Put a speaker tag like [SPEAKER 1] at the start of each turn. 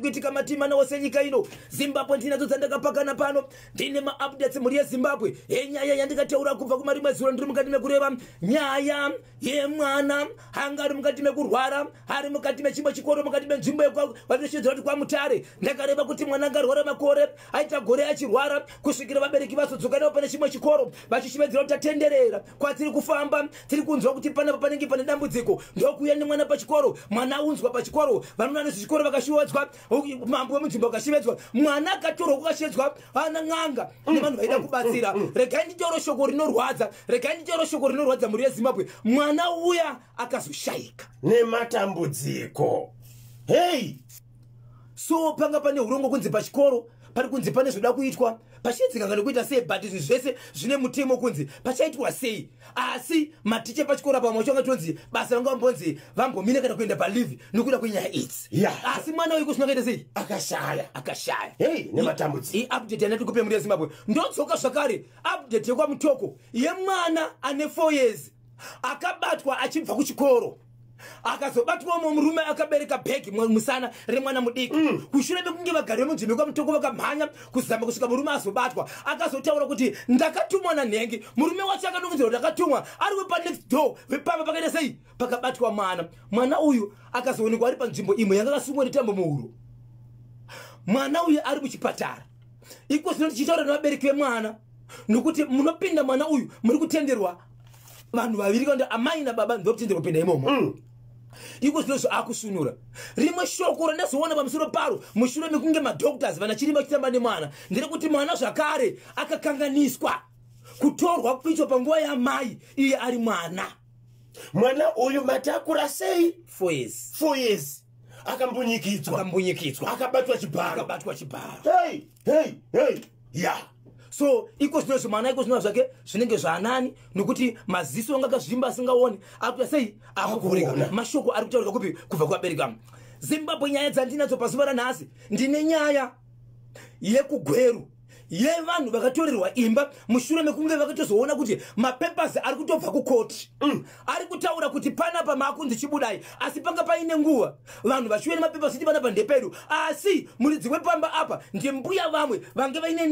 [SPEAKER 1] kuitika matima nawo senyika ino Zimbabwe ndinadzo dzandakapakana pano ndine ma-updates muri yeZimbabwe enyaya yandikataura kubva kumarimwe zulo ndiri mukati mekureva nyaya yemwana anga ari mukati mekurwara ari mukati mechimwe chikoro mukati menzvimbo yekwatinochinzira kuti kwaMutare ndakareva kuti mwana angarwara makore aita gore achirwara kusvikira vabereki vasodzoka nawo pane chimwe chikoro vachichivedzera kuti tatenderera kwatiri kufamba tiri kunzwa kuti panapa panenge pane dambudziko ndokuuya nemwana pachikoro mwana unzwa pachikoro vanona nezvichikoro vakashivedzwa mambo wemunzvimbo akashivedzwa mwana akatorwa kukashivedzwa ana n'anga nevanhu vaida kubatsira regai nditauro shoko rinorwadza regai nditauro shoko rinorwadza muri yeZimbabwe mwana uya akazoshayika
[SPEAKER 2] nematambudziko hey
[SPEAKER 1] so panga pane urongo kunzi pachikoro pari kunzi pane zvoda kuitwa pachiitika kana kuita sei but izvi zvese zvine mutemo kunzi pachaitwa sei asi maticha pachikoro pamwe changa tonzi basa ranga mbonzi vambomina kana kuenda palive nokuda kwenyaya idzi asi mwana uyu kusinokaita sei akashaya
[SPEAKER 2] hey nematambudziko
[SPEAKER 1] update yanati kupe muri yeZimbabwe ndodzoka zvakare update yekwamutoko yemwana ane 4 years akabatwa achibva kuchikoro akazobatwawo murume akabereka bhegi musana remwana mudiki kushure mekunge vagari vemunzvimbo kwamutoko vakamhanya kuzama kusvika murume azobatwa akazotaura kuti ndakatumwa nanhengi murume wacho akanokunzira kuti ndakatumwa ari wepanext door vepamba pakaita sei pakabatwa mwana uyu akazoonekwa ari panzvimbo imwe yanga kasungwa netambo muhuro mwana uyu ari kuchipatara iko zvino tichitaura nevabereki vemwana nokuti munopinda mwana uyu muri kutenderwa vanhu vaviri kandi amai nababa ndokutenderwa kupinda imomo iko zvinozvo akusunura rimwe shoko randazoona pamusoro paro mushure mekunge madoctors vanachirima chitamba nemwana nderekuti mwana zvakare akakanganiswa kutorwa kuitwa panguva yamai iye ari mwana
[SPEAKER 2] uyu matakura sei
[SPEAKER 1] 4 years
[SPEAKER 2] akambunyikidzwa akabatwa chibharo
[SPEAKER 1] so iko zvinozvo mwana iko zvinova zvake zvinenge zvanani nokuti maziso anga akazvimba asingaoni akuita sei akuvhurika mashoko ari kutaurika kupi kubva kuvabereki. Zimbabwe nyaya dzandinadzo pazuva ranhasi ndine nyaya yekugweru yevanhu vakatorerwa imba mushure mekunge vakatozoona kuti mapepasi ari kutobva kukoti ari kutaura kuti panapa makunzi chibudai asi panga paine nguva vanhu vachiuya nemapepasi kuti panapa ndepedu asi muridzi wepamba apa ndembuya vamwe vange vaine